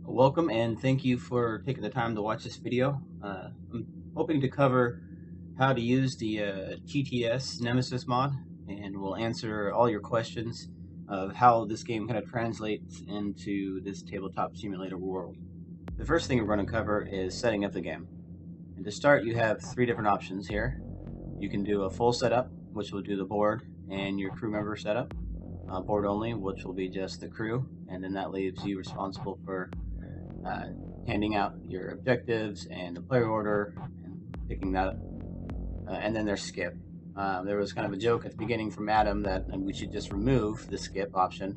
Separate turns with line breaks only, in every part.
Welcome and thank you for taking the time to watch this video. I'm hoping to cover how to use the TTS Nemesis mod, and we'll answer all your questions of how this game kind of translates into this tabletop simulator world. The first thing we're going to cover is setting up the game. And to start, you have three different options here. You can do a full setup, which will do the board and your crew member setup. Board only, which will be just the crew, and then that leaves you responsible for handing out your objectives and the player order and picking that up. And then there's skip. There was kind of a joke at the beginning from Adam that we should just remove the skip option.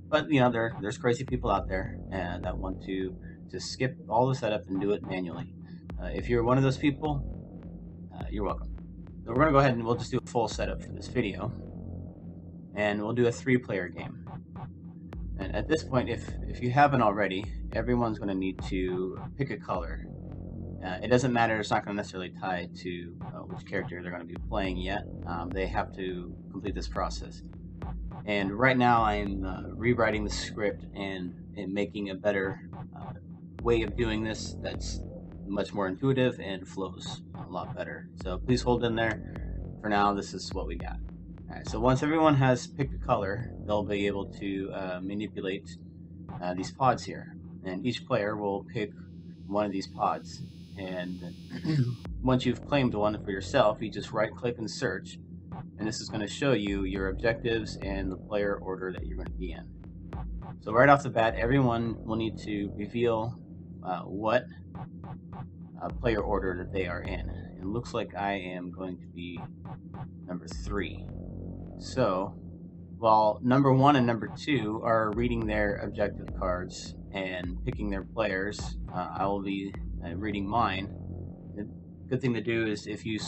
But you know, there's crazy people out there that want to just skip all the setup and do it manually. If you're one of those people, you're welcome. So we're going to go ahead and we'll just do a full setup for this video. And we'll do a 3-player game. And at this point, if you haven't already, everyone's going to need to pick a color. It doesn't matter, it's not going to necessarily tie to which character they're going to be playing yet. They have to complete this process. And right now I'm rewriting the script and making a better way of doing this that's much more intuitive and flows a lot better. So please hold in there. For now, this is what we got. Alright, so once everyone has picked a color, they'll be able to manipulate these pods here. And each player will pick one of these pods. And once you've claimed one for yourself, you just right-click and search. And this is going to show you your objectives and the player order that you're going to be in. So right off the bat, everyone will need to reveal what player order that they are in. It looks like I am going to be number 3. So, while number 1 and number 2 are reading their objective cards and picking their players, I will be reading mine. The good thing to do is if you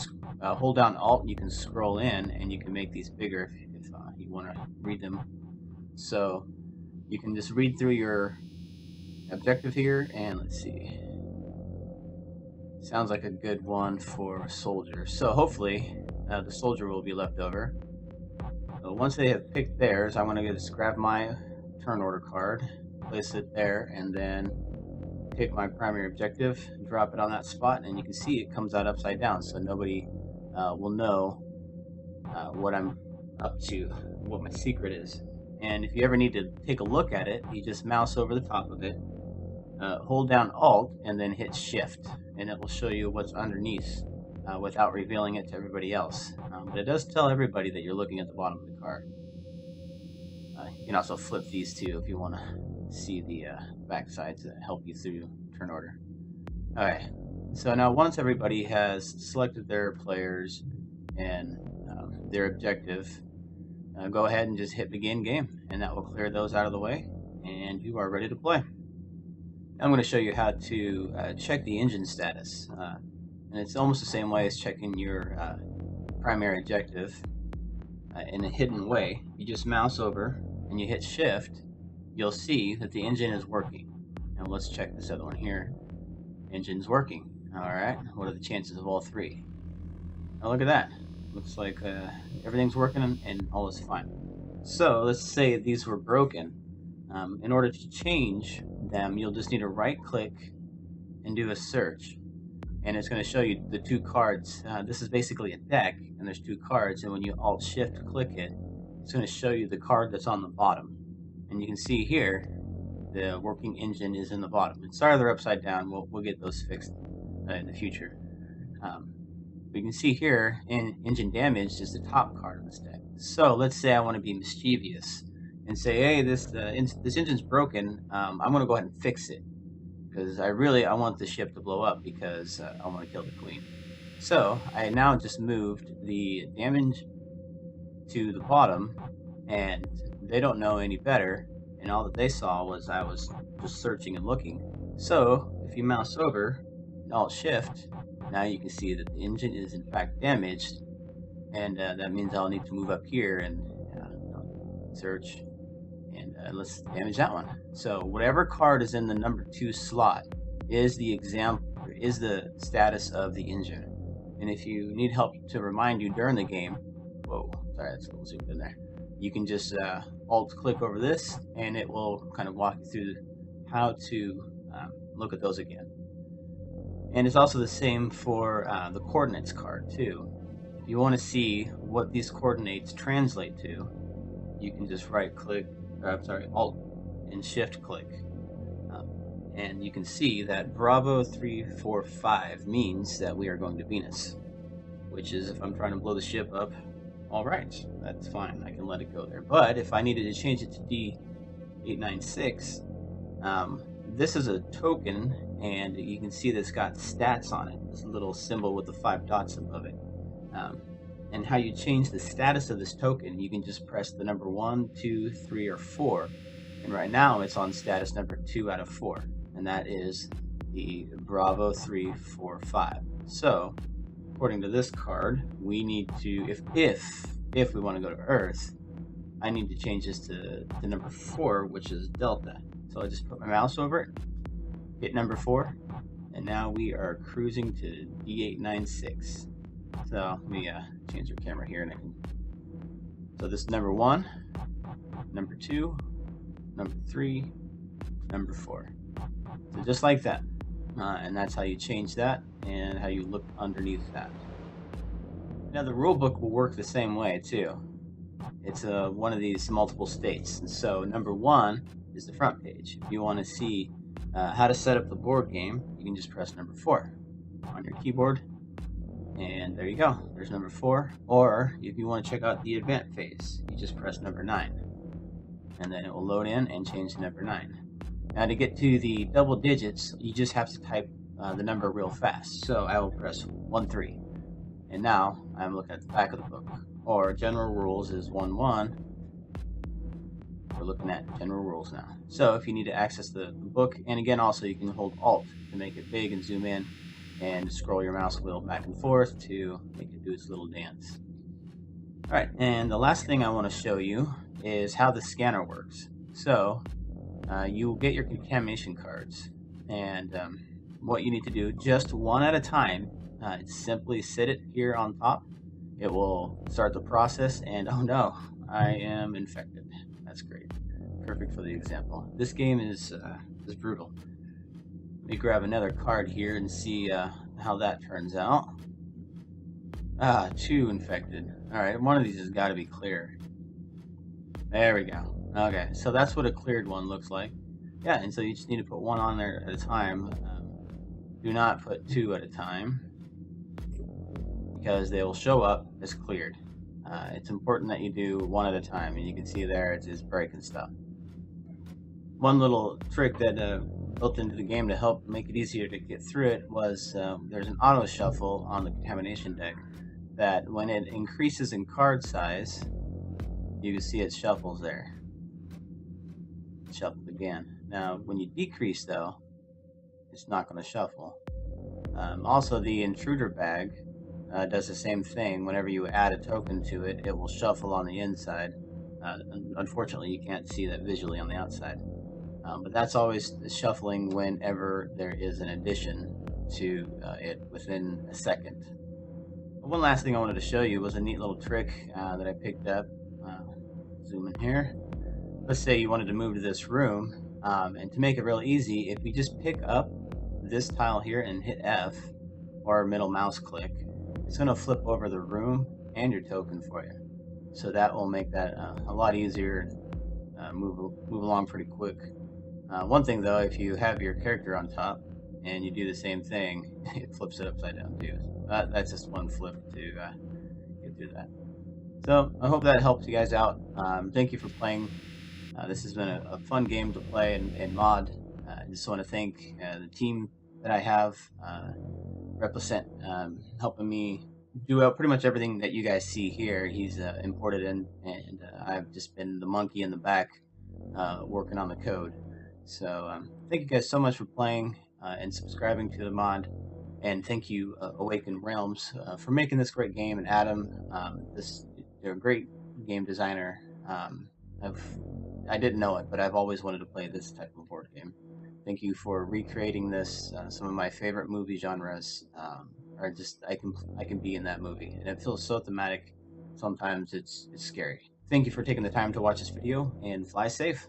hold down Alt, you can scroll in and you can make these bigger if you want to read them. So, you can just read through your objective here, and let's see. Sounds like a good one for a soldier. So, hopefully, the soldier will be left over. So once they have picked theirs, I'm going to just grab my turn order card, place it there, and then pick my primary objective, drop it on that spot, and you can see it comes out upside down, so nobody will know what I'm up to, what my secret is. And if you ever need to take a look at it, you just mouse over the top of it, hold down Alt, and then hit Shift, and it will show you what's underneath. Without revealing it to everybody else. But it does tell everybody that you're looking at the bottom of the card. You can also flip these too if you want to see the back side to help you through turn order. Alright, so now once everybody has selected their players and their objective, go ahead and just hit begin game, and that will clear those out of the way, and you are ready to play. I'm going to show you how to check the engine status. And it's almost the same way as checking your primary objective in a hidden way. You just mouse over and you hit Shift, you'll see that the engine is working. Now let's check this other one here. Engine's working. Alright, what are the chances of all 3? Now look at that. Looks like everything's working and all is fine. So let's say these were broken. In order to change them, you'll just need to right click and do a search. And it's going to show you the 2 cards. This is basically a deck, and there's 2 cards, and when you Alt-Shift click it, it's going to show you the card that's on the bottom. And you can see here, the working engine is in the bottom. And sorry they're upside down, we'll get those fixed in the future. But you can see here, engine damage is the top card of this deck. So let's say I want to be mischievous, and say, hey, this engine's broken, I'm going to go ahead and fix it. Because I want the ship to blow up because I want to kill the queen. So I now just moved the damage to the bottom, and they don't know any better, and all that they saw was I was just searching and looking. So if you mouse over and Alt Shift, now you can see that the engine is in fact damaged, and that means I'll need to move up here and search. And let's damage that one. So whatever card is in the number 2 slot is the status of the engine. And if you need help to remind you during the game, whoa, sorry, that's a little zoomed in there. You can just Alt click over this, and it will kind of walk you through how to look at those again. And it's also the same for the coordinates card too. If you want to see what these coordinates translate to, you can just Alt and Shift click. And you can see that Bravo 345 means that we are going to Venus, which is, if I'm trying to blow the ship up, all right, that's fine. I can let it go there. But if I needed to change it to D896, this is a token, and you can see that it's got stats on it. This little symbol with the 5 dots above it. And how you change the status of this token, you can just press the number 1, 2, 3, or 4. And right now it's on status number 2 out of 4. And that is the Bravo 345. So, according to this card, we need to, if we want to go to Earth, I need to change this to number 4, which is Delta. So I just put my mouse over it, hit number 4, and now we are cruising to D896. So let me change your camera here, and so this is number 1, number 2, number 3, number 4. So just like that, and that's how you change that and how you look underneath that. Now the rule book will work the same way too. It's one of these multiple states, and so number 1 is the front page. If you want to see how to set up the board game, you can just press number 4 on your keyboard, and there you go. There's number 4. Or if you want to check out the event phase, you just press number 9, and then it will load in and change to number 9. Now to get to the double digits, you just have to type the number real fast. So I will press 13, and now I'm looking at the back of the book. Or general rules is 11. We're looking at general rules now. So if you need to access the book, and again also you can hold Alt to make it big and zoom in, and scroll your mouse wheel back and forth to make it do its little dance. Alright, and the last thing I want to show you is how the scanner works. So you will get your contamination cards, and what you need to do, just one at a time, simply sit it here on top. It will start the process, and oh no, I am infected. That's great. Perfect for the example. This game is brutal. Let me grab another card here and see how that turns out. 2 infected. Alright, one of these has got to be clear. There we go. Okay, so that's what a cleared one looks like. Yeah, and so you just need to put 1 on there at a time. Do not put 2 at a time, because they will show up as cleared. It's important that you do 1 at a time, and you can see there it's breaking stuff. One little trick that built into the game to help make it easier to get through it was there's an auto shuffle on the contamination deck that when it increases in card size, you can see it shuffles there. Shuffled again. Now when you decrease though, it's not going to shuffle. Also the intruder bag does the same thing. Whenever you add a token to it, it will shuffle on the inside. Unfortunately, you can't see that visually on the outside. But that's always shuffling whenever there is an addition to it within a second. One last thing I wanted to show you was a neat little trick that I picked up. Zoom in here. Let's say you wanted to move to this room, and to make it real easy, if you just pick up this tile here and hit F, or middle mouse click, it's going to flip over the room and your token for you. So that will make that a lot easier and move along pretty quick. One thing though, if you have your character on top and you do the same thing, it flips it upside down too. That's just one flip to get through that. So I hope that helped you guys out. Thank you for playing. This has been a fun game to play and mod. I just want to thank the team that I have, Represent, helping me do pretty much everything that you guys see here. He's imported in, and I've just been the monkey in the back working on the code. So thank you guys so much for playing and subscribing to the mod, and thank you Awakened Realms for making this great game, and Adam, you're a great game designer. I didn't know it, but I've always wanted to play this type of board game. Thank you for recreating this. Some of my favorite movie genres are just I can be in that movie, and it feels so thematic. Sometimes it's scary. Thank you for taking the time to watch this video, and fly safe.